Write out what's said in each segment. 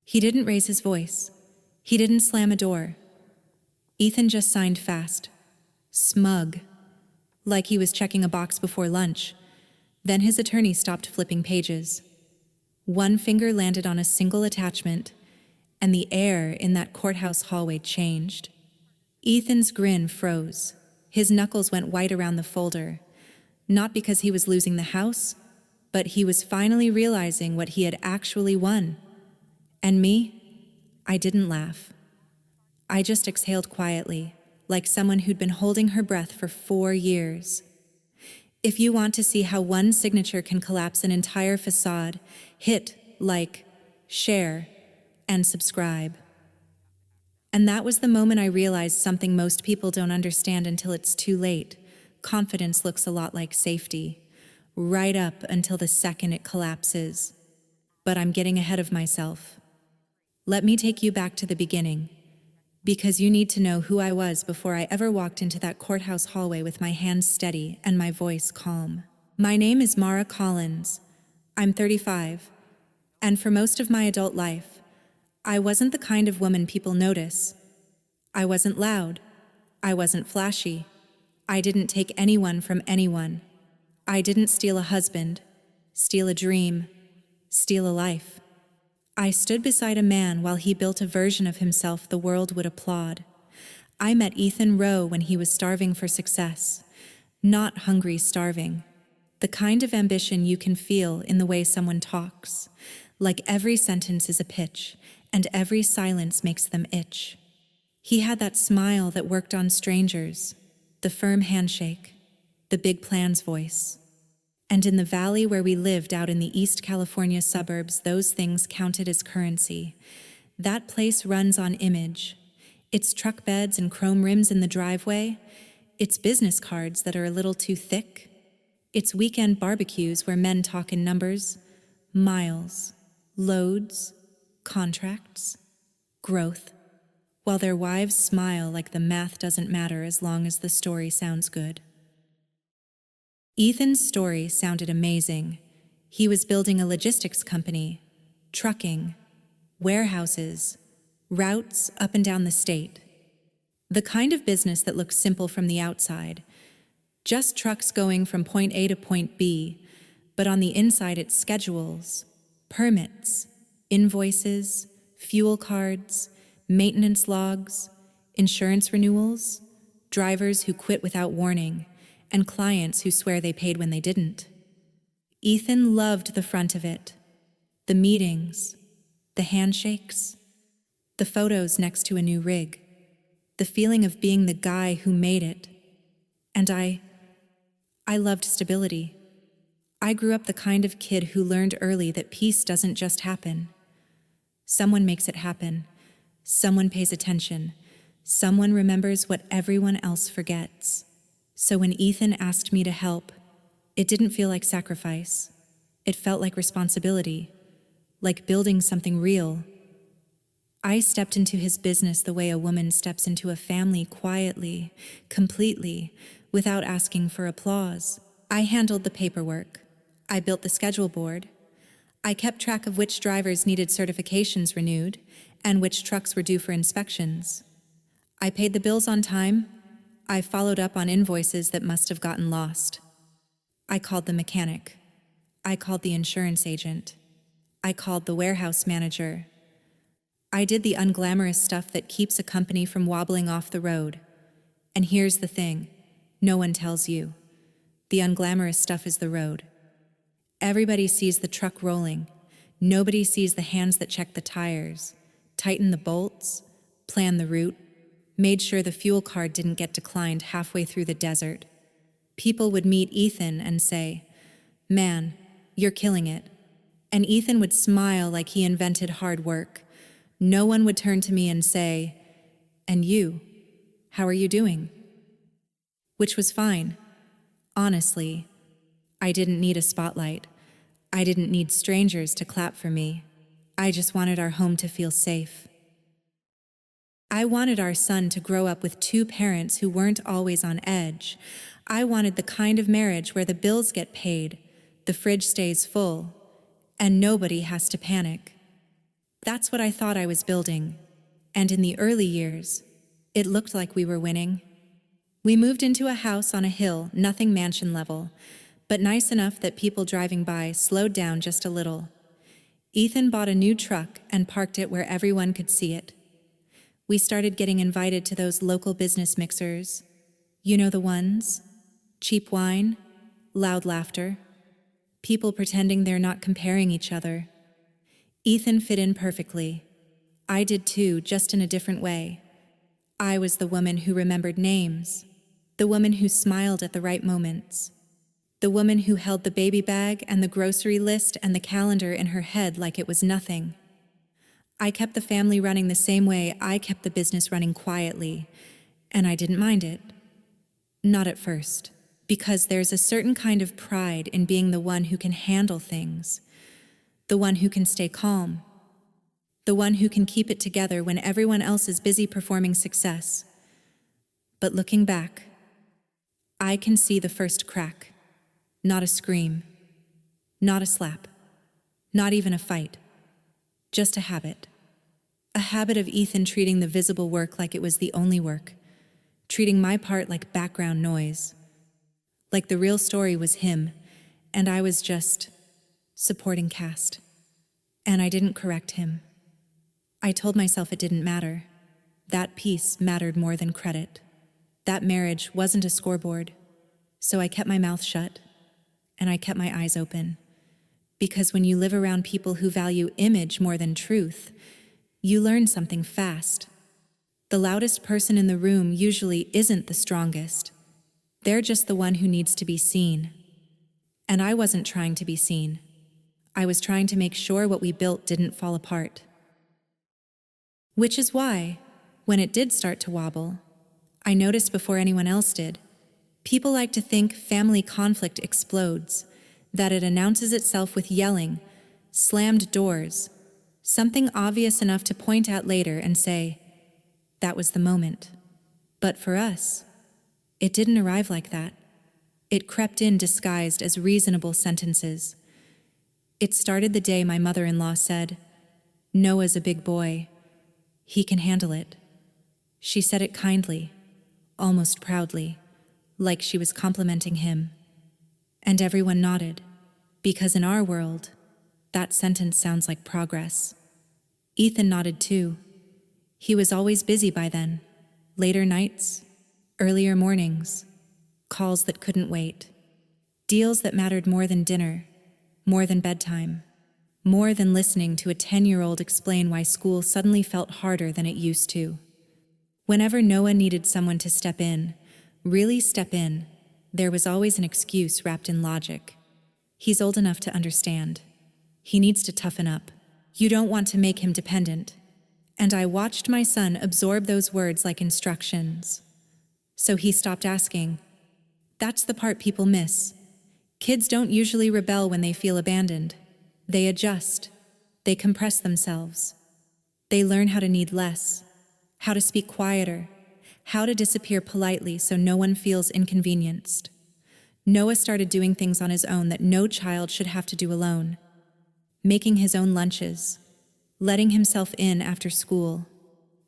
He didn't raise his voice. He didn't slam a door. Ethan just signed fast, smug, like he was checking a box before lunch. Then his attorney stopped flipping pages. One finger landed on a single attachment, and the air in that courthouse hallway changed. Ethan's grin froze. His knuckles went white around the folder, not because he was losing the house, but he was finally realizing what he had actually won. And me? I didn't laugh. I just exhaled quietly, like someone who'd been holding her breath for 4 years. If you want to see how one signature can collapse an entire facade, hit like, share, and subscribe. And that was the moment I realized something most people don't understand until it's too late. Confidence looks a lot like safety, right up until the second it collapses. But I'm getting ahead of myself. Let me take you back to the beginning, because you need to know who I was before I ever walked into that courthouse hallway with my hands steady and my voice calm. My name is Mara Collins. I'm 35, and for most of my adult life, I wasn't the kind of woman people notice. I wasn't loud. I wasn't flashy. I didn't take anyone from anyone. I didn't steal a husband, steal a dream, steal a life. I stood beside a man while he built a version of himself the world would applaud. I met Ethan Rowe when he was starving for success, not hungry starving. The kind of ambition you can feel in the way someone talks, like every sentence is a pitch, and every silence makes them itch. He had that smile that worked on strangers, the firm handshake, the big plans voice. And in the valley where we lived out in the East California suburbs, those things counted as currency. That place runs on image. Its truck beds and chrome rims in the driveway, its business cards that are a little too thick, its weekend barbecues where men talk in numbers, miles, loads, contracts, growth, while their wives smile like the math doesn't matter as long as the story sounds good. Ethan's story sounded amazing. He was building a logistics company, trucking, warehouses, routes up and down the state. The kind of business that looks simple from the outside, just trucks going from point A to point B, but on the inside it's schedules, permits, invoices, fuel cards, maintenance logs, insurance renewals, drivers who quit without warning, and clients who swear they paid when they didn't. Ethan loved the front of it, the meetings, the handshakes, the photos next to a new rig, the feeling of being the guy who made it. And I loved stability. I grew up the kind of kid who learned early that peace doesn't just happen. Someone makes it happen. Someone pays attention. Someone remembers what everyone else forgets. So when Ethan asked me to help, it didn't feel like sacrifice. It felt like responsibility, like building something real. I stepped into his business the way a woman steps into a family, quietly, completely, without asking for applause. I handled the paperwork. I built the schedule board. I kept track of which drivers needed certifications renewed and which trucks were due for inspections. I paid the bills on time. I followed up on invoices that must have gotten lost. I called the mechanic. I called the insurance agent. I called the warehouse manager. I did the unglamorous stuff that keeps a company from wobbling off the road. And here's the thing, no one tells you. The unglamorous stuff is the road. Everybody sees the truck rolling. Nobody sees the hands that check the tires, tighten the bolts, plan the route, made sure the fuel card didn't get declined halfway through the desert. People would meet Ethan and say, "Man, you're killing it." And Ethan would smile like he invented hard work. No one would turn to me and say, "And you, how are you doing?" Which was fine. Honestly, I didn't need a spotlight. I didn't need strangers to clap for me. I just wanted our home to feel safe. I wanted our son to grow up with 2 parents who weren't always on edge. I wanted the kind of marriage where the bills get paid, the fridge stays full, and nobody has to panic. That's what I thought I was building. And in the early years, it looked like we were winning. We moved into a house on a hill, nothing mansion level, but nice enough that people driving by slowed down just a little. Ethan bought a new truck and parked it where everyone could see it. We started getting invited to those local business mixers. You know the ones? Cheap wine, loud laughter, people pretending they're not comparing each other. Ethan fit in perfectly. I did too, just in a different way. I was the woman who remembered names, the woman who smiled at the right moments, the woman who held the baby bag and the grocery list and the calendar in her head like it was nothing. I kept the family running the same way I kept the business running quietly, and I didn't mind it. Not at first, because there's a certain kind of pride in being the one who can handle things, the one who can stay calm, the one who can keep it together when everyone else is busy performing success. But looking back, I can see the first crack. Not a scream, not a slap, not even a fight, just a habit. A habit of Ethan treating the visible work like it was the only work, treating my part like background noise, like the real story was him, and I was just supporting cast. And I didn't correct him. I told myself it didn't matter. That piece mattered more than credit. That marriage wasn't a scoreboard. So I kept my mouth shut, and I kept my eyes open. Because when you live around people who value image more than truth, you learn something fast. The loudest person in the room usually isn't the strongest. They're just the one who needs to be seen. And I wasn't trying to be seen. I was trying to make sure what we built didn't fall apart. Which is why, when it did start to wobble, I noticed before anyone else did. People like to think family conflict explodes, that it announces itself with yelling, slammed doors, something obvious enough to point out later and say, that was the moment. But for us, it didn't arrive like that. It crept in disguised as reasonable sentences. It started the day my mother-in-law said, "Noah's a big boy. He can handle it." She said it kindly, almost proudly, like she was complimenting him. And everyone nodded, because in our world, that sentence sounds like progress. Ethan nodded too. He was always busy by then. Later nights, earlier mornings, calls that couldn't wait, deals that mattered more than dinner, more than bedtime, more than listening to a 10-year-old explain why school suddenly felt harder than it used to. Whenever Noah needed someone to step in, really step in, there was always an excuse wrapped in logic. He's old enough to understand. He needs to toughen up. You don't want to make him dependent. And I watched my son absorb those words like instructions. So he stopped asking. That's the part people miss. Kids don't usually rebel when they feel abandoned. They adjust. They compress themselves. They learn how to need less, how to speak quieter, how to disappear politely so no one feels inconvenienced. Noah started doing things on his own that no child should have to do alone. Making his own lunches, letting himself in after school,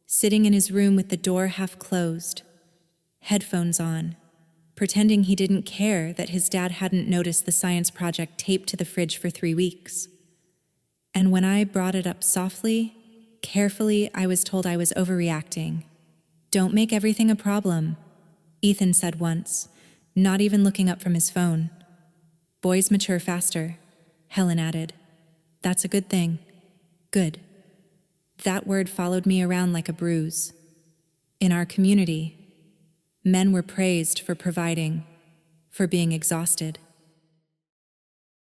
sitting in his room with the door half closed, headphones on, pretending he didn't care that his dad hadn't noticed the science project taped to the fridge for 3 weeks. And when I brought it up softly, carefully, I was told I was overreacting. "Don't make everything a problem," Ethan said once, not even looking up from his phone. "Boys mature faster," Helen added. "That's a good thing." Good. That word followed me around like a bruise. In our community, men were praised for providing, for being exhausted,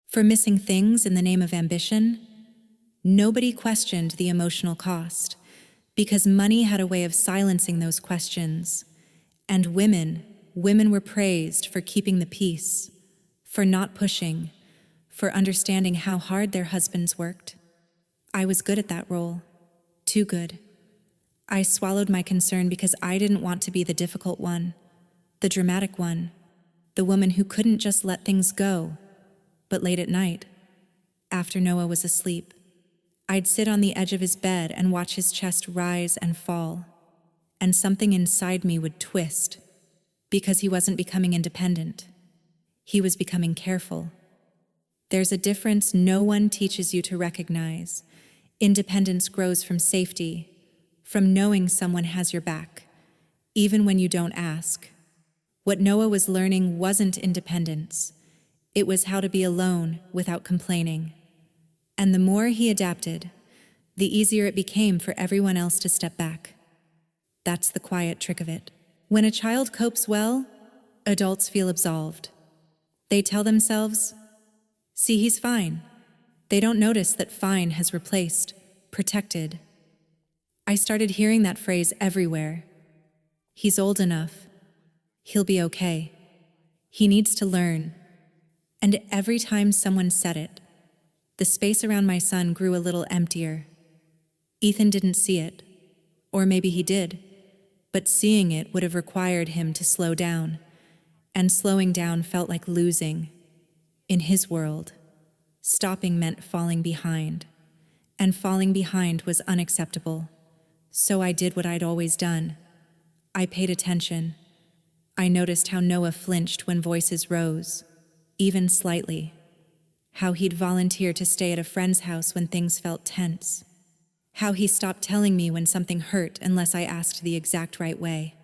for missing things in the name of ambition. Nobody questioned the emotional cost, because money had a way of silencing those questions. And women were praised for keeping the peace, for not pushing, for understanding how hard their husbands worked. I was good at that role, too good. I swallowed my concern because I didn't want to be the difficult one, the dramatic one, the woman who couldn't just let things go, but late at night, after Noah was asleep, I'd sit on the edge of his bed and watch his chest rise and fall, and something inside me would twist, because he wasn't becoming independent. He was becoming careful. There's a difference no one teaches you to recognize. Independence grows from safety, from knowing someone has your back, even when you don't ask. What Noah was learning wasn't independence. It was how to be alone without complaining. And the more he adapted, the easier it became for everyone else to step back. That's the quiet trick of it. When a child copes well, adults feel absolved. They tell themselves, "See, he's fine." They don't notice that fine has replaced protected. I started hearing that phrase everywhere. He's old enough. He'll be okay. He needs to learn. And every time someone said it, the space around my son grew a little emptier. Ethan didn't see it, or maybe he did, but seeing it would have required him to slow down, and slowing down felt like losing. In his world, stopping meant falling behind, and falling behind was unacceptable. So I did what I'd always done. I paid attention. I noticed how Noah flinched when voices rose, even slightly. How he'd volunteer to stay at a friend's house when things felt tense. How he stopped telling me when something hurt unless I asked the exact right way.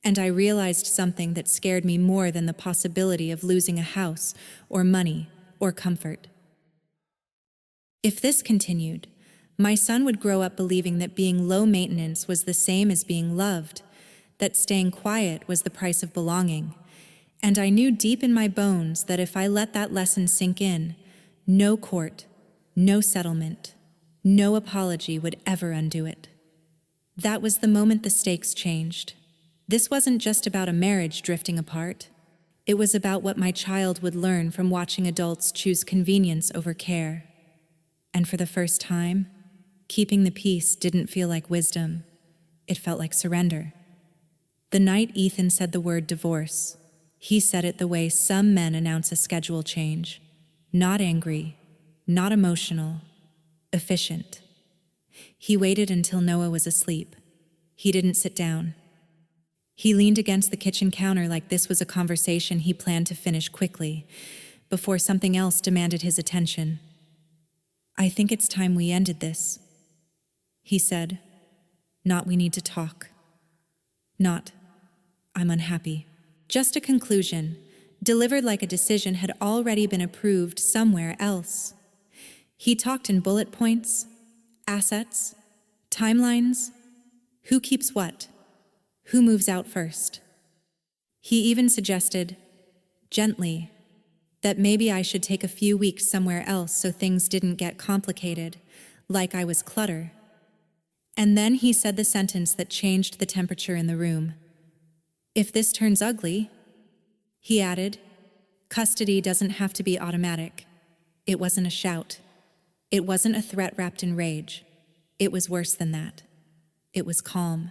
And I realized something that scared me more than the possibility of losing a house, or money, or comfort. If this continued, my son would grow up believing that being low maintenance was the same as being loved, that staying quiet was the price of belonging. And I knew deep in my bones that if I let that lesson sink in, no court, no settlement, no apology would ever undo it. That was the moment the stakes changed. This wasn't just about a marriage drifting apart. It was about what my child would learn from watching adults choose convenience over care. And for the first time, keeping the peace didn't feel like wisdom. It felt like surrender. The night Ethan said the word divorce, he said it the way some men announce a schedule change. Not angry, not emotional, efficient. He waited until Noah was asleep. He didn't sit down. He leaned against the kitchen counter like this was a conversation he planned to finish quickly, before something else demanded his attention. "I think it's time we ended this," he said. "Not we need to talk. Not, I'm unhappy." Just a conclusion, delivered like a decision had already been approved somewhere else. He talked in bullet points, assets, timelines, who keeps what, who moves out first. He even suggested, gently, that maybe I should take a few weeks somewhere else so things didn't get complicated, like I was clutter. And then he said the sentence that changed the temperature in the room. "If this turns ugly," he added, "custody doesn't have to be automatic." It wasn't a shout. It wasn't a threat wrapped in rage. It was worse than that. It was calm.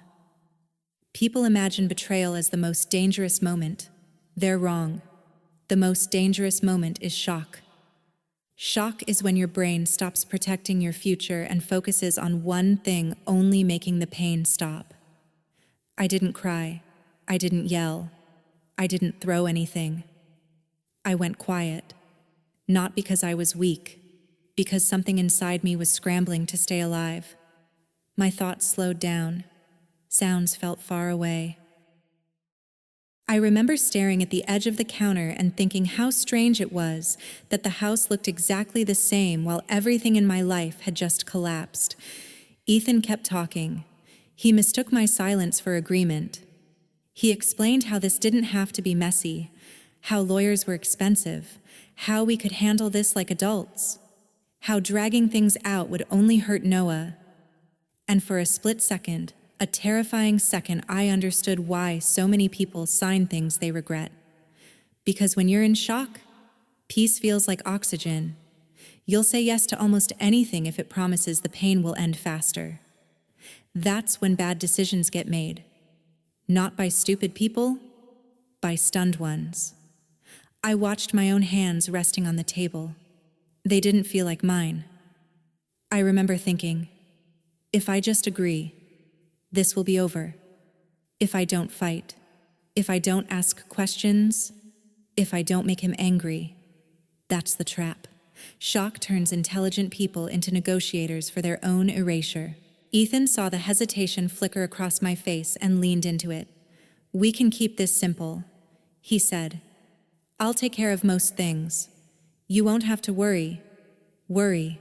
People imagine betrayal as the most dangerous moment. They're wrong. The most dangerous moment is shock. Shock is when your brain stops protecting your future and focuses on one thing, only making the pain stop. I didn't cry. I didn't yell. I didn't throw anything. I went quiet. Not because I was weak, because something inside me was scrambling to stay alive. My thoughts slowed down. Sounds felt far away. I remember staring at the edge of the counter and thinking how strange it was that the house looked exactly the same while everything in my life had just collapsed. Ethan kept talking. He mistook my silence for agreement. He explained how this didn't have to be messy, how lawyers were expensive, how we could handle this like adults, how dragging things out would only hurt Noah. And for a split second, a terrifying second, I understood why so many people sign things they regret. Because when you're in shock, peace feels like oxygen. You'll say yes to almost anything if it promises the pain will end faster. That's when bad decisions get made. Not by stupid people, by stunned ones. I watched my own hands resting on the table. They didn't feel like mine. I remember thinking, if I just agree, this will be over. If I don't fight, if I don't ask questions, if I don't make him angry, that's the trap. Shock turns intelligent people into negotiators for their own erasure. Ethan saw the hesitation flicker across my face and leaned into it. We can keep this simple, he said. I'll take care of most things. You won't have to worry. Worry.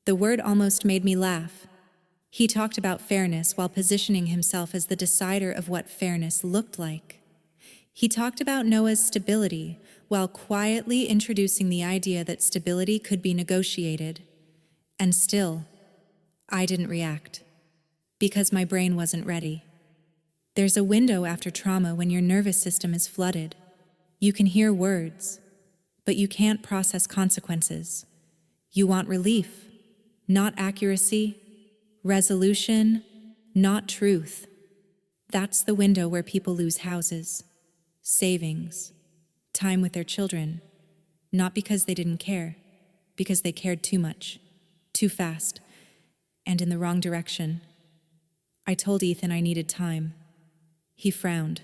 The word almost made me laugh. He talked about fairness while positioning himself as the decider of what fairness looked like. He talked about Noah's stability while quietly introducing the idea that stability could be negotiated. And still, I didn't react. Because my brain wasn't ready. There's a window after trauma when your nervous system is flooded. You can hear words, but you can't process consequences. You want relief, not accuracy, resolution, not truth. That's the window where people lose houses, savings, time with their children, not because they didn't care, because they cared too much, too fast, and in the wrong direction. I told Ethan I needed time. He frowned,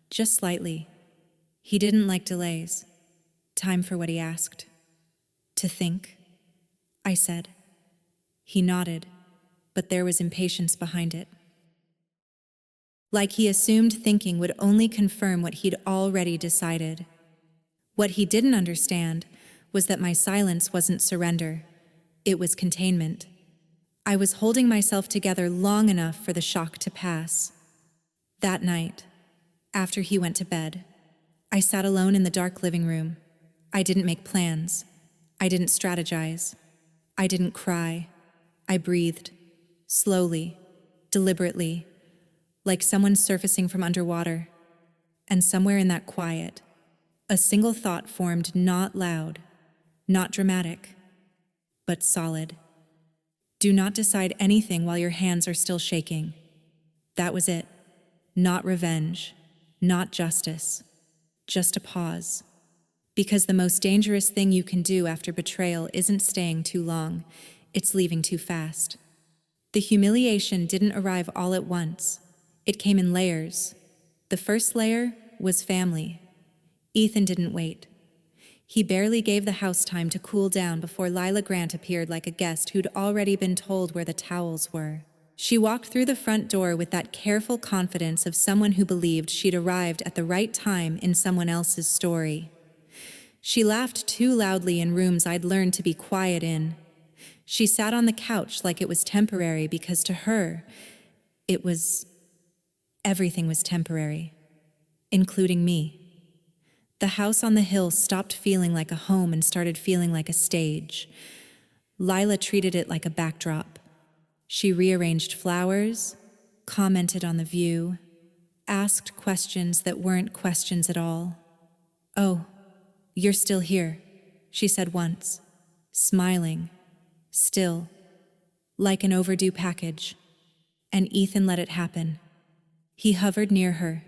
just slightly. He didn't like delays. Time for what he asked. To think, I said. He nodded, but there was impatience behind it. Like he assumed thinking would only confirm what he'd already decided. What he didn't understand was that my silence wasn't surrender. It was containment. I was holding myself together long enough for the shock to pass. That night, after he went to bed, I sat alone in the dark living room. I didn't make plans. I didn't strategize. I didn't cry. I breathed, slowly, deliberately, like someone surfacing from underwater. And somewhere in that quiet, a single thought formed, not loud, not dramatic, but solid. Do not decide anything while your hands are still shaking. That was it. Not revenge, not justice, just a pause. Because the most dangerous thing you can do after betrayal isn't staying too long, it's leaving too fast. The humiliation didn't arrive all at once. It came in layers. The first layer was family. Ethan didn't wait. He barely gave the house time to cool down before Lila Grant appeared like a guest who'd already been told where the towels were. She walked through the front door with that careful confidence of someone who believed she'd arrived at the right time in someone else's story. She laughed too loudly in rooms I'd learned to be quiet in. She sat on the couch like it was temporary because to her, everything was temporary, including me. The house on the hill stopped feeling like a home and started feeling like a stage. Lila treated it like a backdrop. She rearranged flowers, commented on the view, asked questions that weren't questions at all. "Oh, you're still here," she said once, smiling, still, like an overdue package. And Ethan let it happen. He hovered near her,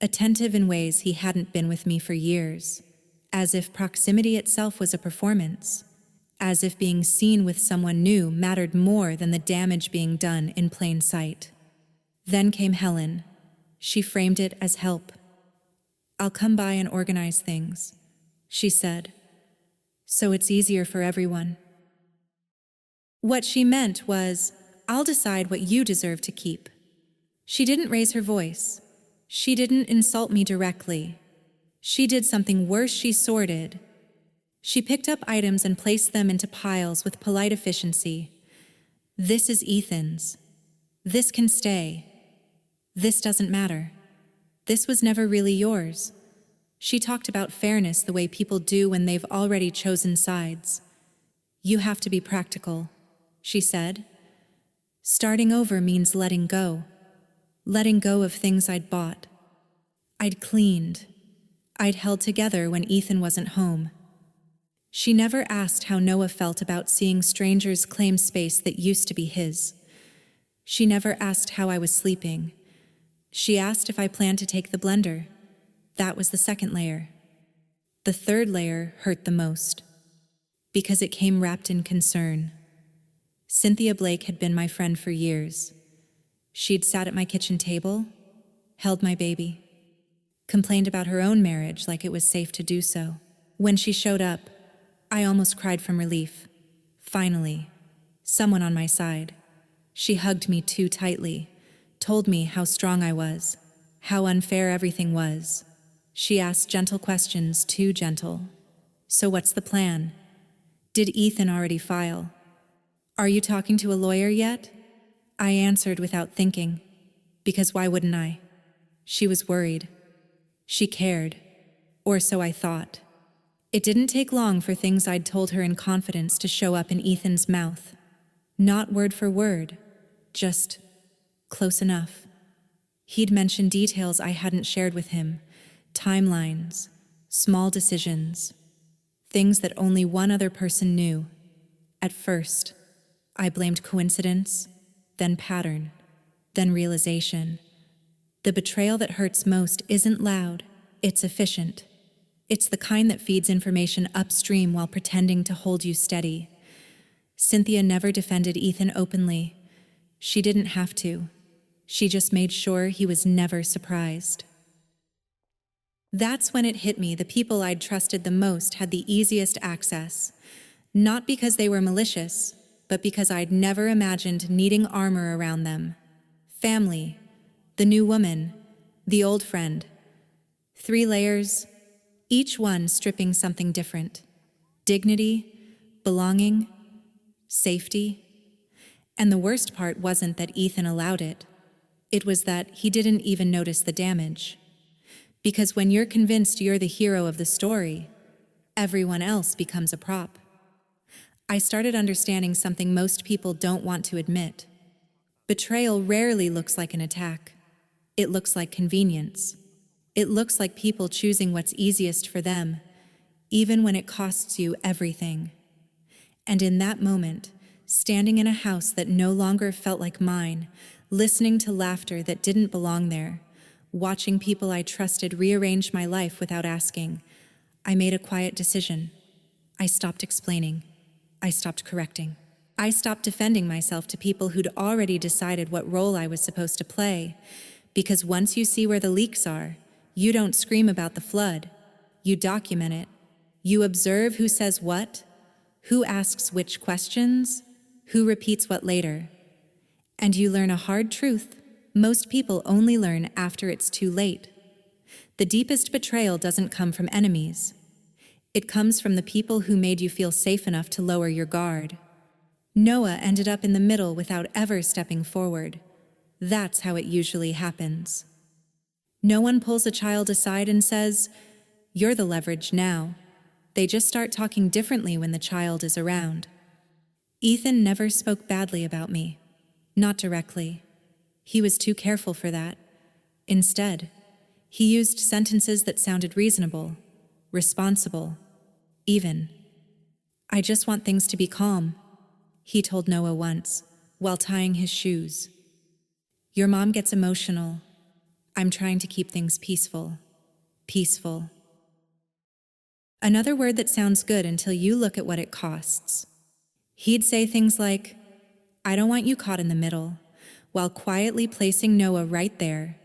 attentive in ways he hadn't been with me for years, as if proximity itself was a performance, as if being seen with someone new mattered more than the damage being done in plain sight. Then came Helen. She framed it as help. "I'll come by and organize things," she said, "so it's easier for everyone." What she meant was, "I'll decide what you deserve to keep." She didn't raise her voice. She didn't insult me directly. She did something worse. She sorted. She picked up items and placed them into piles with polite efficiency. "This is Ethan's. This can stay. This doesn't matter. This was never really yours." She talked about fairness the way people do when they've already chosen sides. "You have to be practical," she said. "Starting over means letting go. Letting go of things I'd bought. I'd cleaned. I'd held together when Ethan wasn't home." She never asked how Noah felt about seeing strangers claim space that used to be his. She never asked how I was sleeping. She asked if I planned to take the blender. That was the second layer. The third layer hurt the most, because it came wrapped in concern. Cynthia Blake had been my friend for years. She'd sat at my kitchen table, held my baby, complained about her own marriage like it was safe to do so. When she showed up, I almost cried from relief. Finally, someone on my side. She hugged me too tightly, told me how strong I was, how unfair everything was. She asked gentle questions, too gentle. So what's the plan? Did Ethan already file? Are you talking to a lawyer yet? I answered without thinking, because why wouldn't I? She was worried. She cared, or so I thought. It didn't take long for things I'd told her in confidence to show up in Ethan's mouth. Not word for word, just close enough. He'd mentioned details I hadn't shared with him, timelines, small decisions, things that only one other person knew. At first, I blamed coincidence, then pattern, then realization. The betrayal that hurts most isn't loud, it's efficient. It's the kind that feeds information upstream while pretending to hold you steady. Cynthia never defended Ethan openly. She didn't have to. She just made sure he was never surprised. That's when it hit me the people I'd trusted the most had the easiest access. Not because they were malicious, but because I'd never imagined needing armor around them. Family, the new woman, the old friend. 3 layers, each one stripping something different. Dignity, belonging, safety. And the worst part wasn't that Ethan allowed it. It was that he didn't even notice the damage. Because when you're convinced you're the hero of the story, everyone else becomes a prop. I started understanding something most people don't want to admit. Betrayal rarely looks like an attack. It looks like convenience. It looks like people choosing what's easiest for them, even when it costs you everything. And in that moment, standing in a house that no longer felt like mine, listening to laughter that didn't belong there, watching people I trusted rearrange my life without asking, I made a quiet decision. I stopped explaining. I stopped correcting. I stopped defending myself to people who'd already decided what role I was supposed to play, because once you see where the leaks are, you don't scream about the flood. You document it. You observe who says what, who asks which questions, who repeats what later. And you learn a hard truth most people only learn after it's too late. The deepest betrayal doesn't come from enemies. It comes from the people who made you feel safe enough to lower your guard. Noah ended up in the middle without ever stepping forward. That's how it usually happens. No one pulls a child aside and says, "You're the leverage now." They just start talking differently when the child is around. Ethan never spoke badly about me. Not directly. He was too careful for that. Instead, he used sentences that sounded reasonable, responsible, even. "I just want things to be calm," he told Noah once, while tying his shoes. "Your mom gets emotional. I'm trying to keep things peaceful." Peaceful. Another word that sounds good until you look at what it costs. He'd say things like, "I don't want you caught in the middle," while quietly placing Noah right there.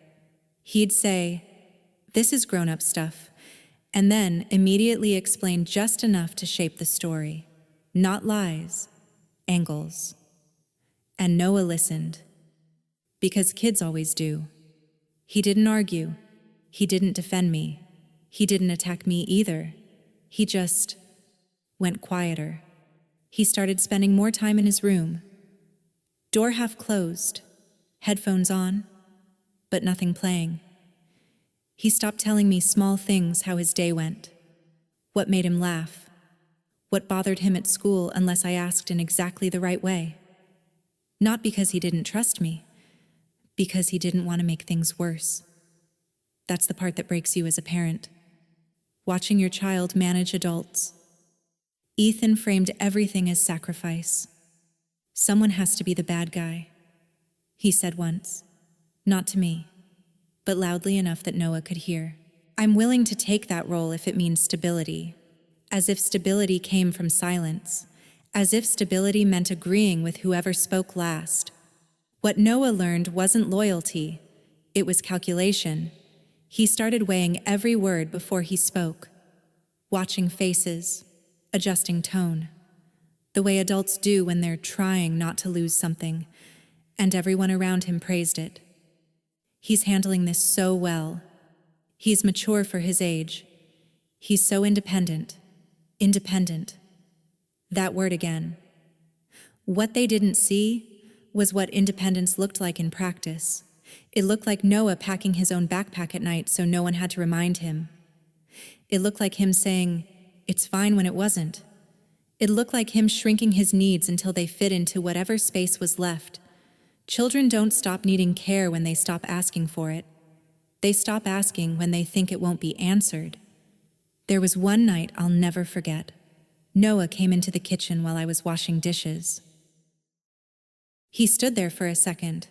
He'd say, "This is grown-up stuff," and then immediately explain just enough to shape the story. Not lies, angles. And Noah listened. Because kids always do. He didn't argue. He didn't defend me. He didn't attack me either. He just went quieter. He started spending more time in his room. Door half closed, headphones on, but nothing playing. He stopped telling me small things, how his day went, what made him laugh, what bothered him at school unless I asked in exactly the right way. Not because he didn't trust me, because he didn't want to make things worse. That's the part that breaks you as a parent. Watching your child manage adults. Ethan framed everything as sacrifice. "Someone has to be the bad guy," he said once. Not to me, but loudly enough that Noah could hear. "I'm willing to take that role if it means stability." As if stability came from silence, as if stability meant agreeing with whoever spoke last. What Noah learned wasn't loyalty, it was calculation. He started weighing every word before he spoke, watching faces, adjusting tone, the way adults do when they're trying not to lose something, and everyone around him praised it. He's handling this so well. He's mature for his age. He's so independent. Independent. That word again. What they didn't see was what independence looked like in practice. It looked like Noah packing his own backpack at night so no one had to remind him. It looked like him saying, "It's fine," when it wasn't. It looked like him shrinking his needs until they fit into whatever space was left. Children don't stop needing care when they stop asking for it. They stop asking when they think it won't be answered. There was one night I'll never forget. Noah came into the kitchen while I was washing dishes. He stood there for a second,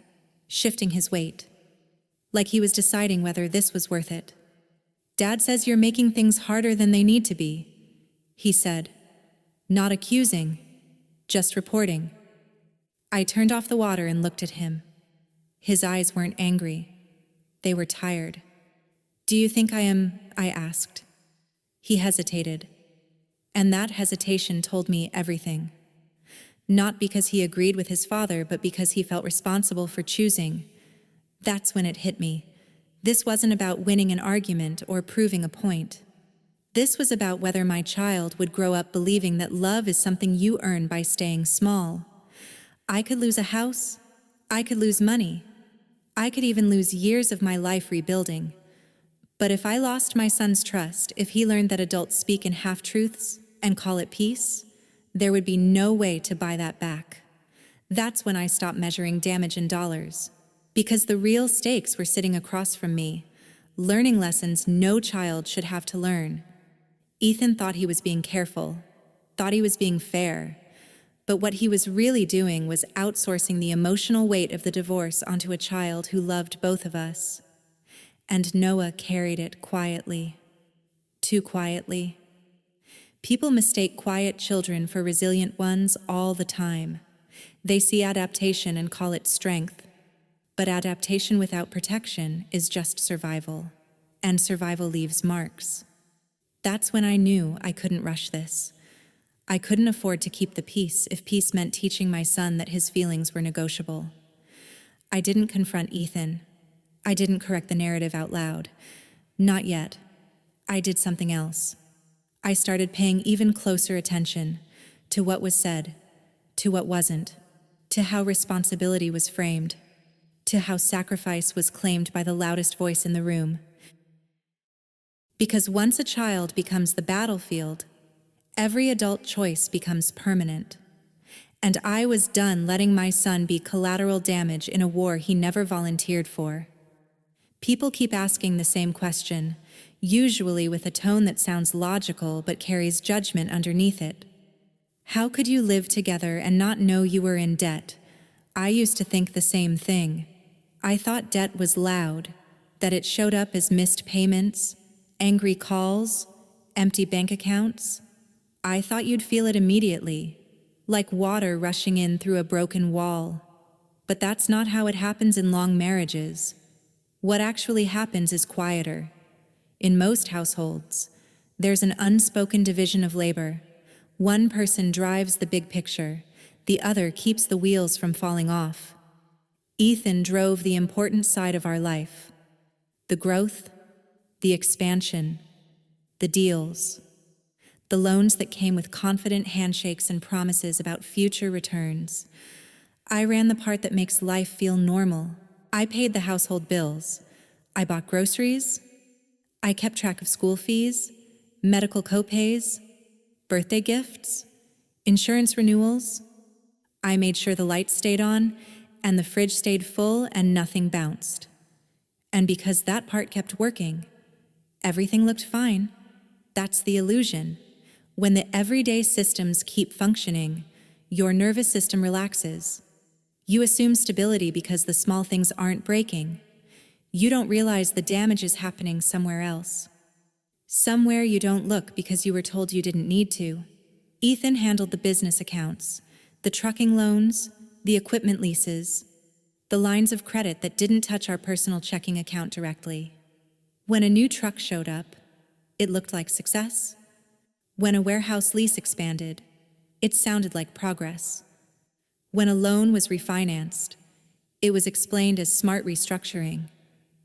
shifting his weight, like he was deciding whether this was worth it. "Dad says you're making things harder than they need to be," he said. Not accusing, just reporting. I turned off the water and looked at him. His eyes weren't angry. They were tired. "Do you think I am?" I asked. He hesitated. And that hesitation told me everything. Not because he agreed with his father, but because he felt responsible for choosing. That's when it hit me. This wasn't about winning an argument or proving a point. This was about whether my child would grow up believing that love is something you earn by staying small. I could lose a house. I could lose money. I could even lose years of my life rebuilding. But if I lost my son's trust, if he learned that adults speak in half-truths and call it peace, there would be no way to buy that back. That's when I stopped measuring damage in dollars, because the real stakes were sitting across from me, learning lessons no child should have to learn. Ethan thought he was being careful, thought he was being fair, but what he was really doing was outsourcing the emotional weight of the divorce onto a child who loved both of us. And Noah carried it quietly, too quietly. People mistake quiet children for resilient ones all the time. They see adaptation and call it strength. But adaptation without protection is just survival, and survival leaves marks. That's when I knew I couldn't rush this. I couldn't afford to keep the peace if peace meant teaching my son that his feelings were negotiable. I didn't confront Ethan. I didn't correct the narrative out loud. Not yet. I did something else. I started paying even closer attention to what was said, to what wasn't, to how responsibility was framed, to how sacrifice was claimed by the loudest voice in the room. Because once a child becomes the battlefield, every adult choice becomes permanent. And I was done letting my son be collateral damage in a war he never volunteered for. People keep asking the same question, usually with a tone that sounds logical but carries judgment underneath it. How could you live together and not know you were in debt? I used to think the same thing. I thought debt was loud, that it showed up as missed payments, angry calls, empty bank accounts. I thought you'd feel it immediately, like water rushing in through a broken wall. But that's not how it happens in long marriages. What actually happens is quieter. In most households, there's an unspoken division of labor. One person drives the big picture, the other keeps the wheels from falling off. Ethan drove the important side of our life. The growth, the expansion, the deals, the loans that came with confident handshakes and promises about future returns. I ran the part that makes life feel normal. I paid the household bills. I bought groceries. I kept track of school fees, medical copays, birthday gifts, insurance renewals. I made sure the lights stayed on and the fridge stayed full and nothing bounced. And because that part kept working, everything looked fine. That's the illusion. When the everyday systems keep functioning, your nervous system relaxes. You assume stability because the small things aren't breaking. You don't realize the damage is happening somewhere else. Somewhere you don't look because you were told you didn't need to. Ethan handled the business accounts, the trucking loans, the equipment leases, the lines of credit that didn't touch our personal checking account directly. When a new truck showed up, it looked like success. When a warehouse lease expanded, it sounded like progress. When a loan was refinanced, it was explained as smart restructuring.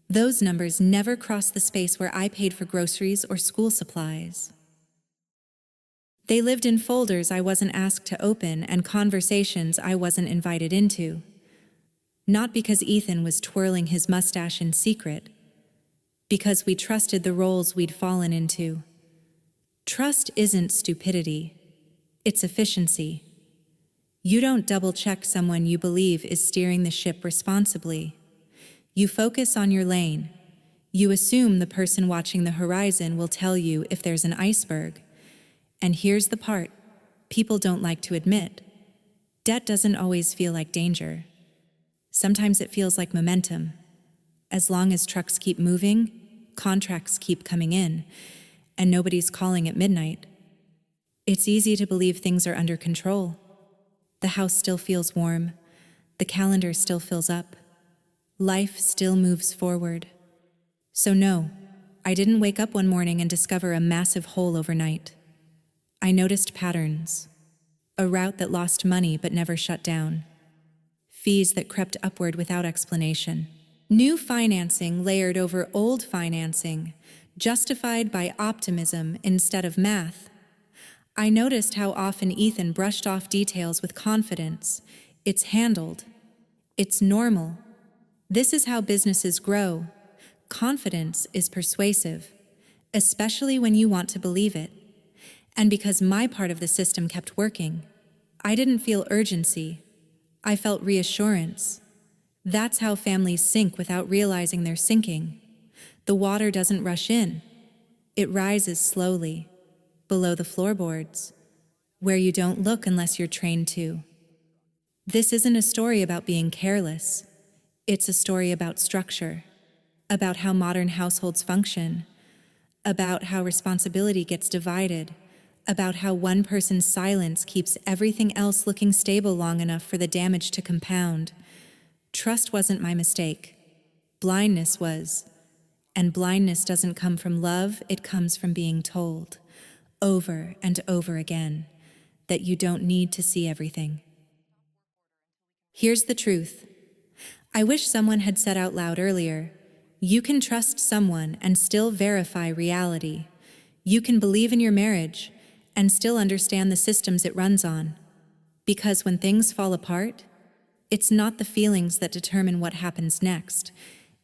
Those numbers never crossed the space where I paid for groceries or school supplies. They lived in folders I wasn't asked to open and conversations I wasn't invited into. Not because Ethan was twirling his mustache in secret, because we trusted the roles we'd fallen into. Trust isn't stupidity, it's efficiency. You don't double-check someone you believe is steering the ship responsibly. You focus on your lane. You assume the person watching the horizon will tell you if there's an iceberg. And here's the part people don't like to admit. Debt doesn't always feel like danger. Sometimes it feels like momentum. As long as trucks keep moving, contracts keep coming in, and nobody's calling at midnight. It's easy to believe things are under control. The house still feels warm. The calendar still fills up. Life still moves forward. So no, I didn't wake up one morning and discover a massive hole overnight. I noticed patterns. A route that lost money but never shut down. Fees that crept upward without explanation. New financing layered over old financing, justified by optimism instead of math. I noticed how often Ethan brushed off details with confidence. It's handled. It's normal. This is how businesses grow. Confidence is persuasive, especially when you want to believe it. And because my part of the system kept working, I didn't feel urgency. I felt reassurance. That's how families sink without realizing they're sinking. The water doesn't rush in. It rises slowly, below the floorboards, where you don't look unless you're trained to. This isn't a story about being careless. It's a story about structure, about how modern households function, about how responsibility gets divided, about how one person's silence keeps everything else looking stable long enough for the damage to compound. Trust wasn't my mistake. Blindness was. And blindness doesn't come from love, it comes from being told, over and over again, that you don't need to see everything. Here's the truth. I wish someone had said out loud earlier, you can trust someone and still verify reality. You can believe in your marriage and still understand the systems it runs on. Because when things fall apart, it's not the feelings that determine what happens next.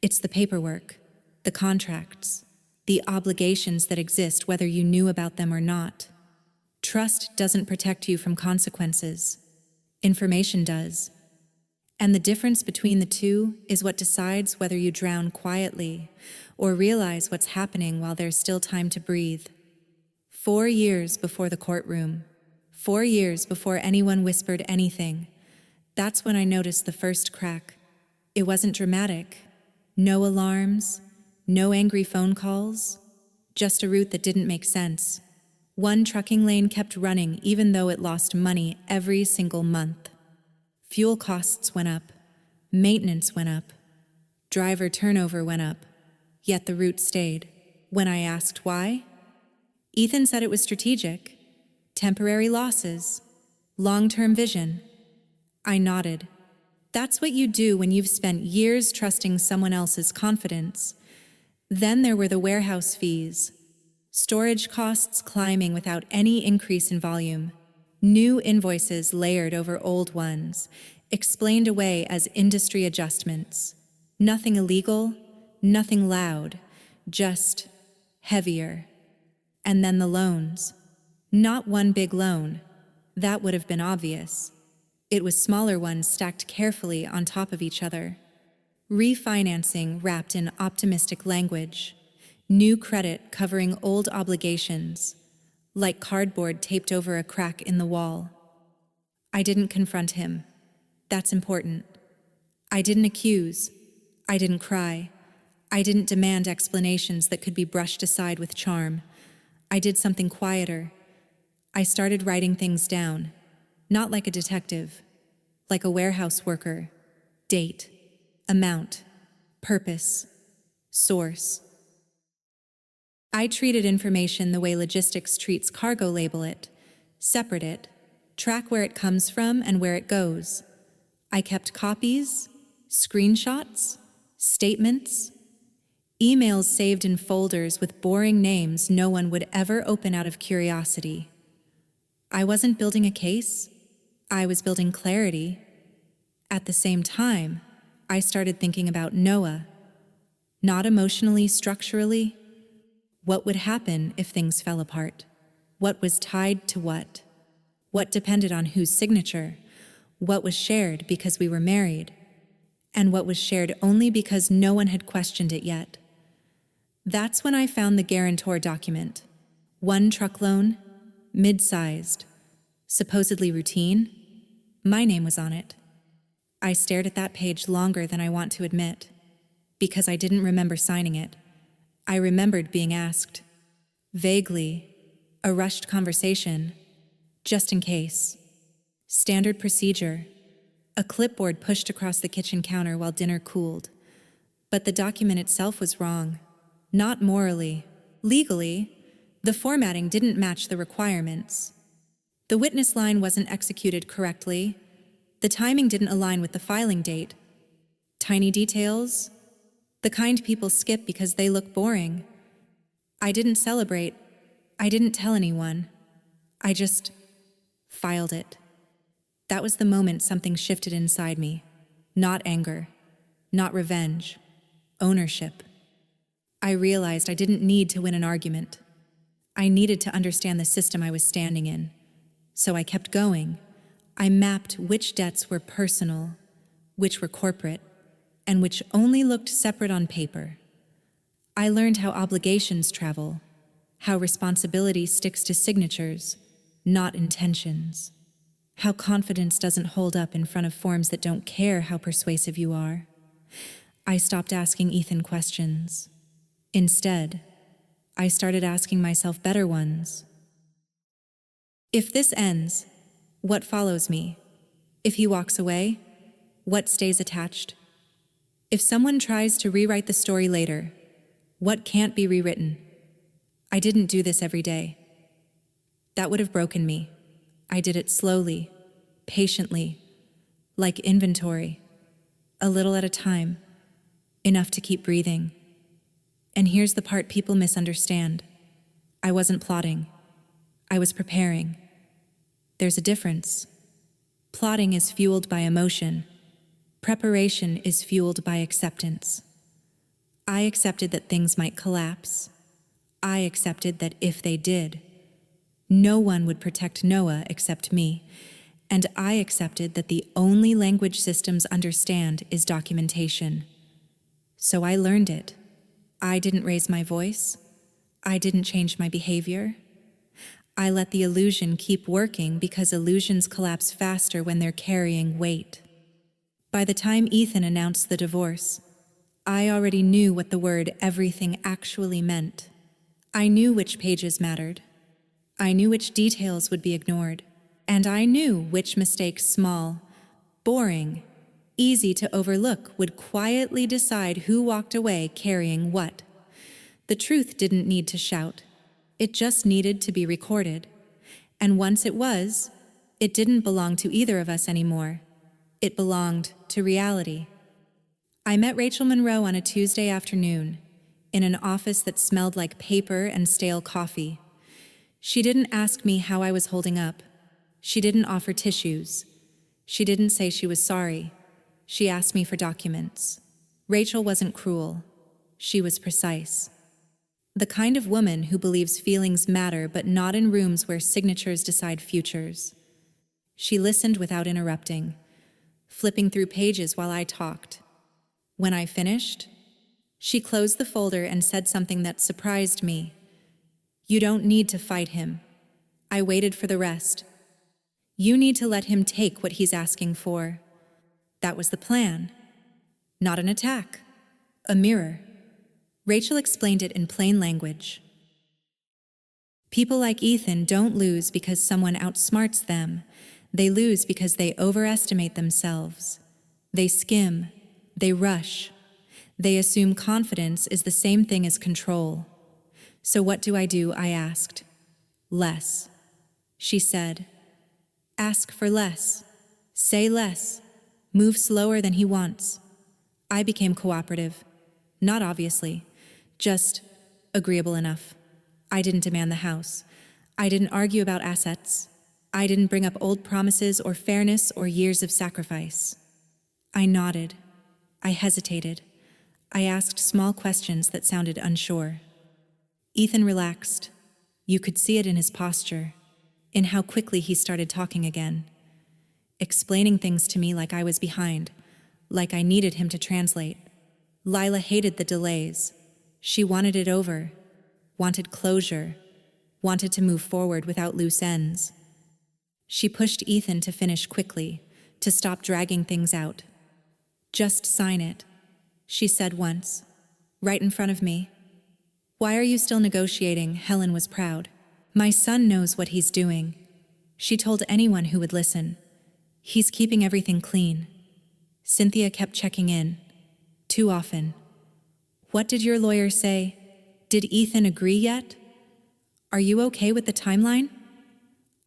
It's the paperwork, the contracts, the obligations that exist whether you knew about them or not. Trust doesn't protect you from consequences. Information does. And the difference between the two is what decides whether you drown quietly or realize what's happening while there's still time to breathe. 4 years before the courtroom. 4 years before anyone whispered anything. That's when I noticed the first crack. It wasn't dramatic. No alarms, no angry phone calls, just a route that didn't make sense. One trucking lane kept running even though it lost money every single month. Fuel costs went up, maintenance went up, driver turnover went up, yet the route stayed. When I asked why, Ethan said it was strategic, temporary losses, long-term vision. I nodded. That's what you do when you've spent years trusting someone else's confidence. Then there were the warehouse fees, storage costs climbing without any increase in volume, new invoices layered over old ones, explained away as industry adjustments. Nothing illegal, nothing loud, just heavier. And then the loans. Not one big loan. That would have been obvious. It was smaller ones stacked carefully on top of each other. Refinancing wrapped in optimistic language. New credit covering old obligations, like cardboard taped over a crack in the wall. I didn't confront him. That's important. I didn't accuse. I didn't cry. I didn't demand explanations that could be brushed aside with charm. I did something quieter. I started writing things down, not like a detective, like a warehouse worker. Date, amount, purpose, source. I treated information the way logistics treats cargo. Label it, separate it, track where it comes from and where it goes. I kept copies, screenshots, statements, emails saved in folders with boring names no one would ever open out of curiosity. I wasn't building a case, I was building clarity. At the same time, I started thinking about Noah, not emotionally, structurally. What would happen if things fell apart? What was tied to what? What depended on whose signature? What was shared because we were married? And what was shared only because no one had questioned it yet? That's when I found the guarantor document. One truck loan, mid-sized, supposedly routine. My name was on it. I stared at that page longer than I want to admit, because I didn't remember signing it. I remembered being asked, vaguely, a rushed conversation, just in case. Standard procedure, a clipboard pushed across the kitchen counter while dinner cooled. But the document itself was wrong. Not morally. Legally, the formatting didn't match the requirements. The witness line wasn't executed correctly. The timing didn't align with the filing date. Tiny details, the kind people skip because they look boring. I didn't celebrate. I didn't tell anyone. I just filed it. That was the moment something shifted inside me. Not anger, not revenge, ownership. I realized I didn't need to win an argument. I needed to understand the system I was standing in. So I kept going. I mapped which debts were personal, which were corporate, and which only looked separate on paper. I learned how obligations travel, how responsibility sticks to signatures, not intentions, how confidence doesn't hold up in front of forms that don't care how persuasive you are. I stopped asking Ethan questions. Instead, I started asking myself better ones. If this ends, what follows me? If he walks away, what stays attached? If someone tries to rewrite the story later, what can't be rewritten? I didn't do this every day. That would have broken me. I did it slowly, patiently, like inventory, a little at a time, enough to keep breathing. And here's the part people misunderstand. I wasn't plotting. I was preparing. There's a difference. Plotting is fueled by emotion. Preparation is fueled by acceptance. I accepted that things might collapse. I accepted that if they did, no one would protect Noah except me. And I accepted that the only language systems understand is documentation. So I learned it. I didn't raise my voice. I didn't change my behavior. I let the illusion keep working because illusions collapse faster when they're carrying weight. By the time Ethan announced the divorce, I already knew what the word everything actually meant. I knew which pages mattered. I knew which details would be ignored. And I knew which mistakes, small, boring, easy to overlook, would quietly decide who walked away carrying what. The truth didn't need to shout. It just needed to be recorded. And once it was, it didn't belong to either of us anymore. It belonged to reality. I met Rachel Monroe on a Tuesday afternoon, in an office that smelled like paper and stale coffee. She didn't ask me how I was holding up. She didn't offer tissues. She didn't say she was sorry. She asked me for documents. Rachel wasn't cruel. She was precise. The kind of woman who believes feelings matter but not in rooms where signatures decide futures. She listened without interrupting, flipping through pages while I talked. When I finished, she closed the folder and said something that surprised me. "You don't need to fight him." I waited for the rest. "You need to let him take what he's asking for." That was the plan. Not an attack. A mirror. Rachel explained it in plain language. People like Ethan don't lose because someone outsmarts them. They lose because they overestimate themselves. They skim. They rush. They assume confidence is the same thing as control. So what do? I asked. Less. She said. Ask for less. Say less. Move slower than he wants. I became cooperative. Not obviously. Just agreeable enough. I didn't demand the house. I didn't argue about assets. I didn't bring up old promises or fairness or years of sacrifice. I nodded. I hesitated. I asked small questions that sounded unsure. Ethan relaxed. You could see it in his posture, in how quickly he started talking again, explaining things to me like I was behind, like I needed him to translate. Lila hated the delays. She wanted it over, wanted closure, wanted to move forward without loose ends. She pushed Ethan to finish quickly, to stop dragging things out. Just sign it, she said once, right in front of me. Why are you still negotiating? Helen was proud. My son knows what he's doing. She told anyone who would listen. He's keeping everything clean. Cynthia kept checking in. Too often. What did your lawyer say? Did Ethan agree yet? Are you okay with the timeline?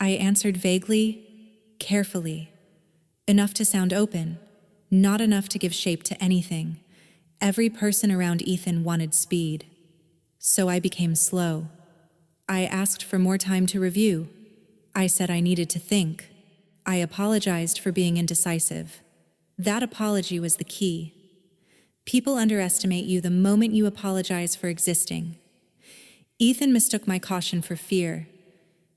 I answered vaguely, carefully. Enough to sound open, not enough to give shape to anything. Every person around Ethan wanted speed. So I became slow. I asked for more time to review. I said I needed to think. I apologized for being indecisive. That apology was the key. People underestimate you the moment you apologize for existing. Ethan mistook my caution for fear.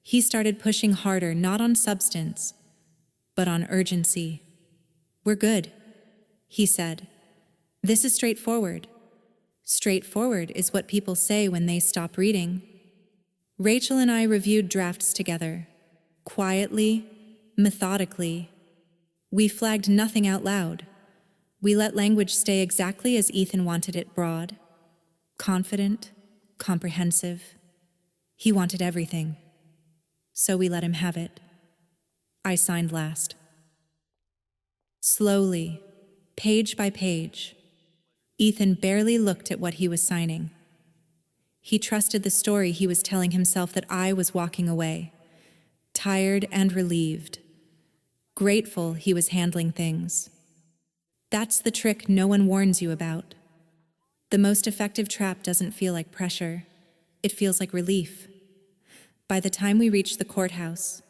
He started pushing harder, not on substance, but on urgency. We're good, he said. This is straightforward. Straightforward is what people say when they stop reading. Rachel and I reviewed drafts together, quietly, methodically. We flagged nothing out loud. We let language stay exactly as Ethan wanted it: broad, confident, comprehensive. He wanted everything. So we let him have it. I signed last. Slowly, page by page. Ethan barely looked at what he was signing. He trusted the story he was telling himself that I was walking away, tired and relieved, grateful he was handling things. That's the trick no one warns you about. The most effective trap doesn't feel like pressure. It feels like relief. By the time we reached the courthouse,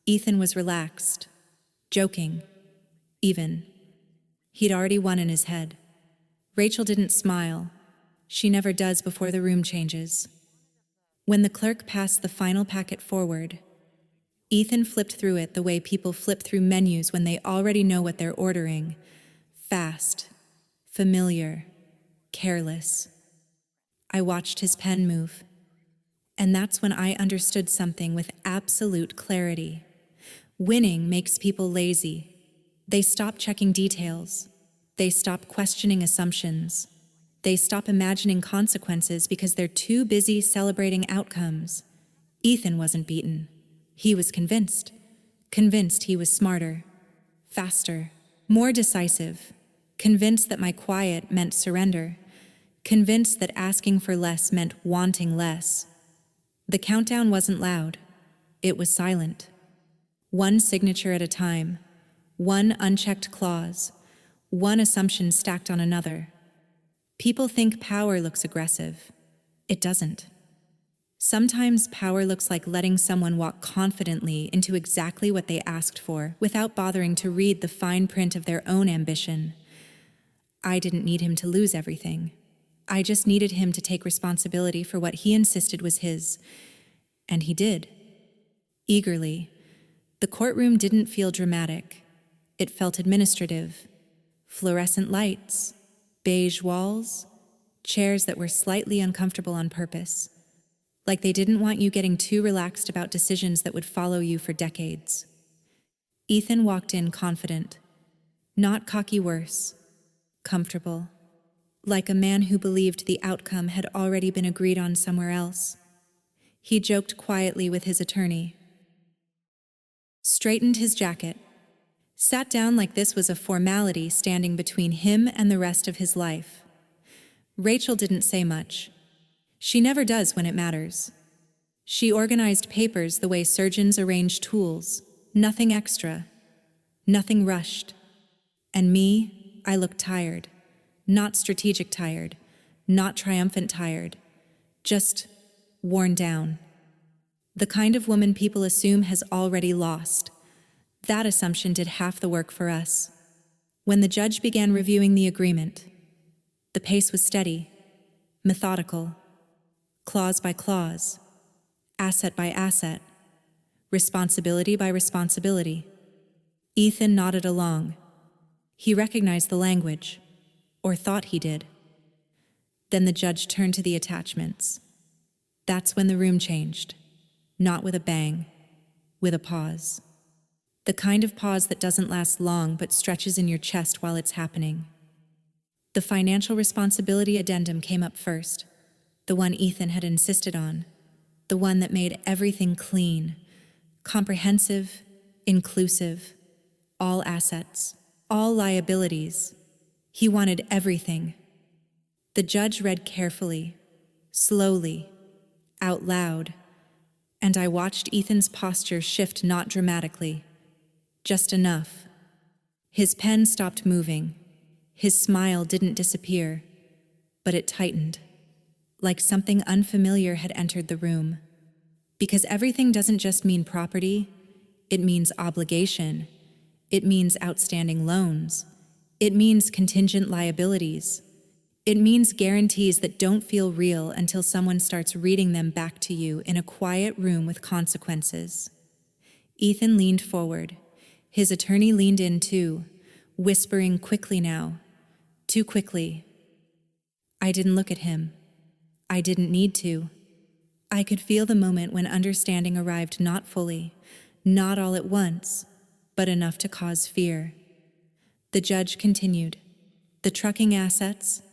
Ethan was relaxed, joking, even. He'd already won in his head. Rachel didn't smile. She never does before the room changes. When the clerk passed the final packet forward, Ethan flipped through it the way people flip through menus when they already know what they're ordering. Fast, familiar, careless. I watched his pen move. And that's when I understood something with absolute clarity. Winning makes people lazy. They stop checking details. They stop questioning assumptions. They stop imagining consequences because they're too busy celebrating outcomes. Ethan wasn't beaten. He was convinced. Convinced he was smarter, faster, more decisive. Convinced that my quiet meant surrender. Convinced that asking for less meant wanting less. The countdown wasn't loud. It was silent. One signature at a time. One unchecked clause. One assumption stacked on another. People think power looks aggressive. It doesn't. Sometimes power looks like letting someone walk confidently into exactly what they asked for without bothering to read the fine print of their own ambition. I didn't need him to lose everything. I just needed him to take responsibility for what he insisted was his. And he did. Eagerly. The courtroom didn't feel dramatic. It felt administrative. Fluorescent lights, beige walls, chairs that were slightly uncomfortable on purpose. Like they didn't want you getting too relaxed about decisions that would follow you for decades. Ethan walked in confident. Not cocky worse. Comfortable. Like a man who believed the outcome had already been agreed on somewhere else. He joked quietly with his attorney, straightened his jacket, sat down like this was a formality standing between him and the rest of his life. Rachel didn't say much. She never does when it matters. She organized papers the way surgeons arrange tools, nothing extra, nothing rushed. And me, I looked tired, not strategic tired, not triumphant tired, just worn down. The kind of woman people assume has already lost. That assumption did half the work for us. When the judge began reviewing the agreement, the pace was steady, methodical, clause by clause, asset by asset, responsibility by responsibility. Ethan nodded along. He recognized the language, or thought he did. Then the judge turned to the attachments. That's when the room changed, not with a bang, with a pause. The kind of pause that doesn't last long but stretches in your chest while it's happening. The financial responsibility addendum came up first, the one Ethan had insisted on, the one that made everything clean, comprehensive, inclusive, all assets, all liabilities. He wanted everything. The judge read carefully, slowly, out loud, and I watched Ethan's posture shift, not dramatically, just enough. His pen stopped moving. His smile didn't disappear, but it tightened, like something unfamiliar had entered the room. Because everything doesn't just mean property, it means obligation, it means outstanding loans, it means contingent liabilities, it means guarantees that don't feel real until someone starts reading them back to you in a quiet room with consequences. Ethan leaned forward. His attorney leaned in too, whispering quickly now, too quickly. I didn't look at him. I didn't need to. I could feel the moment when understanding arrived, not fully, not all at once, but enough to cause fear. The judge continued. The trucking assets,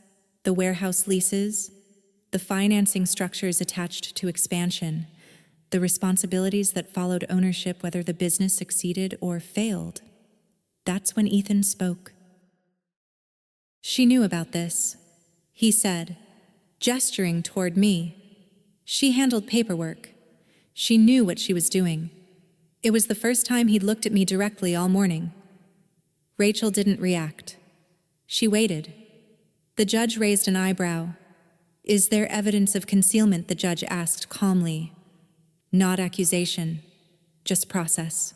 the warehouse leases, the financing structures attached to expansion, the responsibilities that followed ownership whether the business succeeded or failed. That's when Ethan spoke. She knew about this, he said, gesturing toward me. She handled paperwork. She knew what she was doing. It was the first time he'd looked at me directly all morning. Rachel didn't react. She waited. The judge raised an eyebrow. Is there evidence of concealment? The judge asked calmly. Not accusation, just process.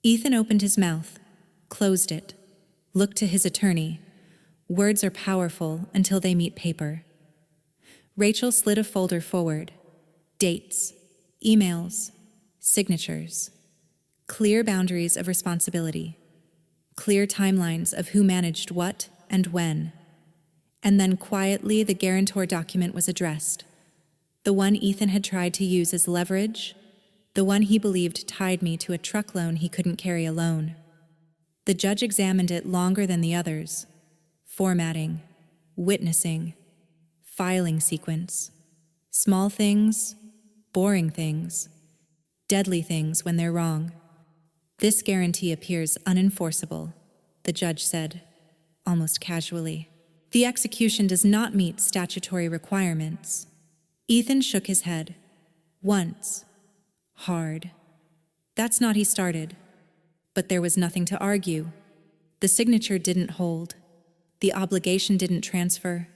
Ethan opened his mouth, closed it, looked to his attorney. Words are powerful until they meet paper. Rachel slid a folder forward. Dates, emails, signatures. Clear boundaries of responsibility. Clear timelines of who managed what and when. And then quietly the guarantor document was addressed. The one Ethan had tried to use as leverage, the one he believed tied me to a truck loan he couldn't carry alone. The judge examined it longer than the others. Formatting, witnessing, filing sequence. Small things, boring things, deadly things when they're wrong. This guarantee appears unenforceable, the judge said, almost casually. The execution does not meet statutory requirements. Ethan shook his head. Once. Hard. That's not he started. But there was nothing to argue. The signature didn't hold. The obligation didn't transfer.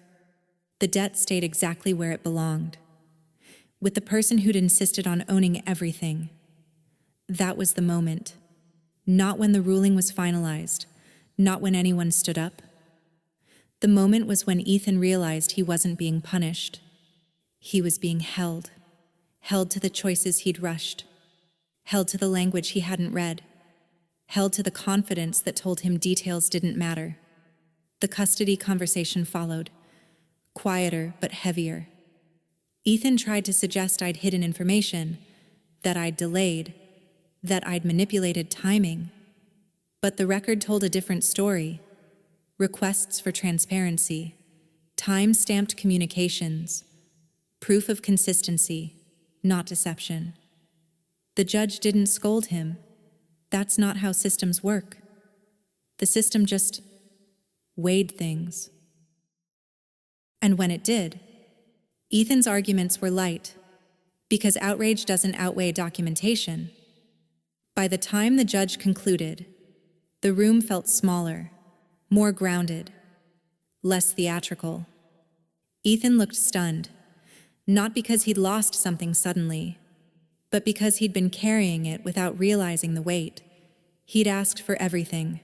The debt stayed exactly where it belonged. With the person who'd insisted on owning everything. That was the moment. Not when the ruling was finalized. Not when anyone stood up. The moment was when Ethan realized he wasn't being punished. He was being held. Held to the choices he'd rushed. Held to the language he hadn't read. Held to the confidence that told him details didn't matter. The custody conversation followed. Quieter but heavier. Ethan tried to suggest I'd hidden information, that I'd delayed, that I'd manipulated timing. But the record told a different story. Requests for transparency, time-stamped communications, proof of consistency, not deception. The judge didn't scold him. That's not how systems work. The system just weighed things. And when it did, Ethan's arguments were light, because outrage doesn't outweigh documentation. By the time the judge concluded, the room felt smaller, more grounded, less theatrical. Ethan looked stunned, not because he'd lost something suddenly, but because he'd been carrying it without realizing the weight. He'd asked for everything,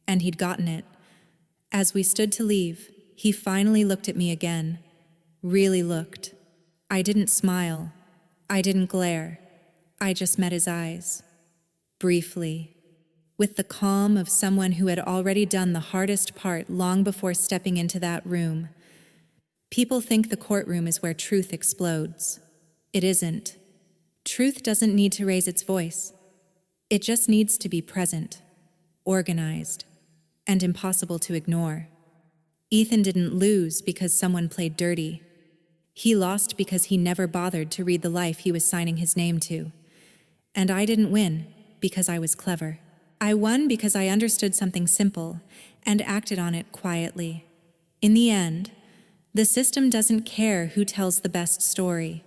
and he'd gotten it. As we stood to leave, he finally looked at me again, really looked. I didn't smile. I didn't glare. I just met his eyes. Briefly. With the calm of someone who had already done the hardest part long before stepping into that room. People think the courtroom is where truth explodes. It isn't. Truth doesn't need to raise its voice. It just needs to be present, organized, and impossible to ignore. Ethan didn't lose because someone played dirty. He lost because he never bothered to read the life he was signing his name to. And I didn't win because I was clever. I won because I understood something simple and acted on it quietly. In the end, the system doesn't care who tells the best story.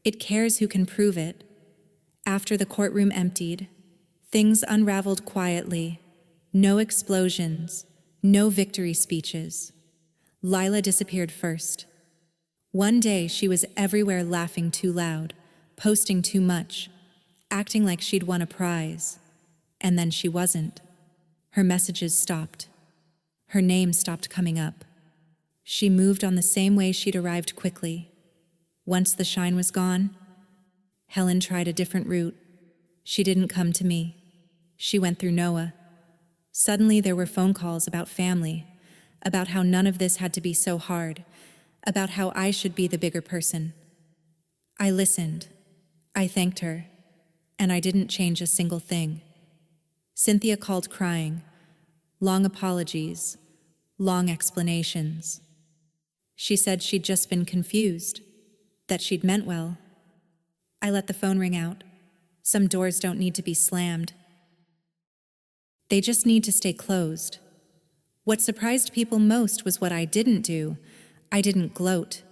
It cares who can prove it. After the courtroom emptied, things unraveled quietly. No explosions, no victory speeches. Lila disappeared first. One day she was everywhere laughing too loud, posting too much, acting like she'd won a prize. And then she wasn't. Her messages stopped. Her name stopped coming up. She moved on the same way she'd arrived quickly. Once the shine was gone, Helen tried a different route. She didn't come to me. She went through Noah. Suddenly there were phone calls about family, about how none of this had to be so hard, about how I should be the bigger person. I listened. I thanked her. And I didn't change a single thing. Cynthia called crying. Long apologies. Long explanations. She said she'd just been confused, that she'd meant well. I let the phone ring out. Some doors don't need to be slammed. They just need to stay closed. What surprised people most was what I didn't do. I didn't gloat.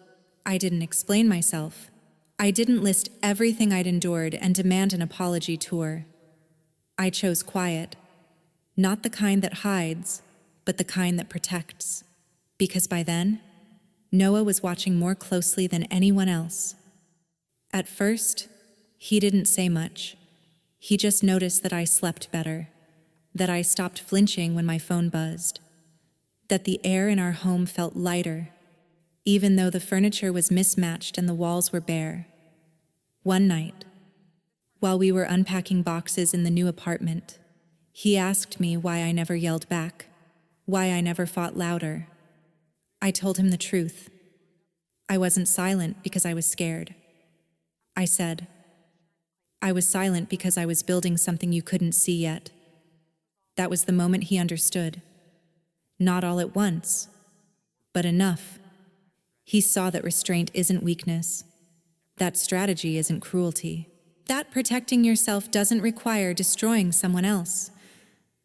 I didn't explain myself. I didn't list everything I'd endured and demand an apology tour. I chose quiet. Not the kind that hides, but the kind that protects. Because by then, Noah was watching more closely than anyone else. At first, he didn't say much. He just noticed that I slept better, that I stopped flinching when my phone buzzed, that the air in our home felt lighter, even though the furniture was mismatched and the walls were bare. One night, while we were unpacking boxes in the new apartment, he asked me why I never yelled back, why I never fought louder. I told him the truth. I wasn't silent because I was scared. I said, I was silent because I was building something you couldn't see yet. That was the moment he understood. Not all at once, but enough. He saw that restraint isn't weakness. That strategy isn't cruelty. That protecting yourself doesn't require destroying someone else.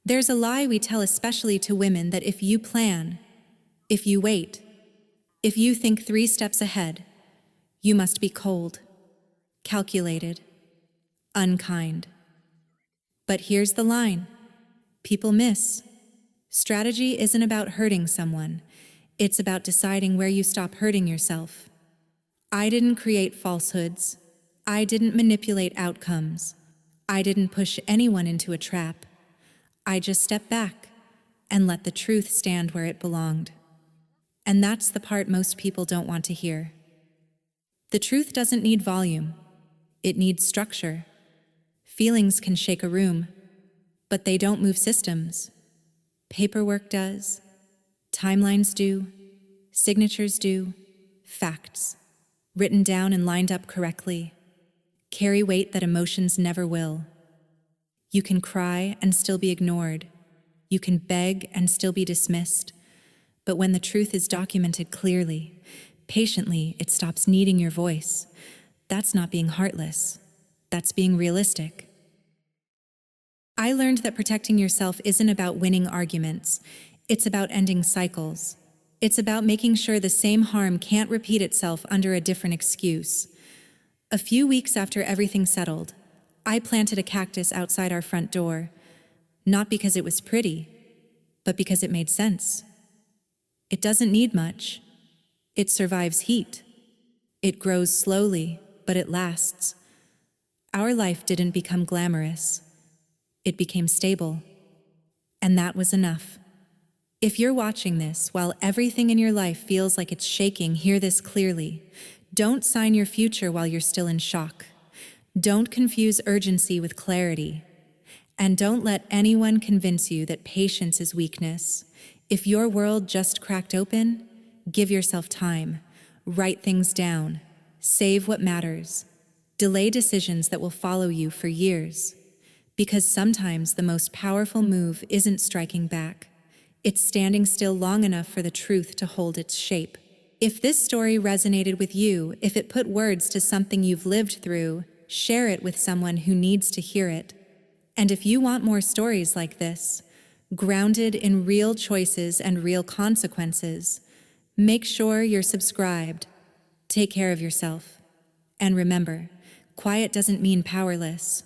There's a lie we tell especially to women that if you plan, if you wait, if you think 3 steps ahead, you must be cold, calculated, unkind. But here's the line. People miss. Strategy isn't about hurting someone. It's about deciding where you stop hurting yourself. I didn't create falsehoods. I didn't manipulate outcomes. I didn't push anyone into a trap. I just stepped back and let the truth stand where it belonged. And that's the part most people don't want to hear. The truth doesn't need volume. It needs structure. Feelings can shake a room, but they don't move systems. Paperwork does. Timelines do. Signatures do. Facts, written down and lined up correctly, carry weight that emotions never will. You can cry and still be ignored. You can beg and still be dismissed. But when the truth is documented clearly, patiently, it stops needing your voice. That's not being heartless. That's being realistic. I learned that protecting yourself isn't about winning arguments. It's about ending cycles. It's about making sure the same harm can't repeat itself under a different excuse. A few weeks after everything settled, I planted a cactus outside our front door, not because it was pretty, but because it made sense. It doesn't need much. It survives heat. It grows slowly, but it lasts. Our life didn't become glamorous. It became stable. And that was enough. If you're watching this while everything in your life feels like it's shaking, hear this clearly. Don't sign your future while you're still in shock. Don't confuse urgency with clarity. And don't let anyone convince you that patience is weakness. If your world just cracked open, give yourself time. Write things down. Save what matters. Delay decisions that will follow you for years. Because sometimes the most powerful move isn't striking back. It's standing still long enough for the truth to hold its shape. If this story resonated with you, if it put words to something you've lived through, share it with someone who needs to hear it. And if you want more stories like this, grounded in real choices and real consequences, make sure you're subscribed. Take care of yourself. And remember, quiet doesn't mean powerless.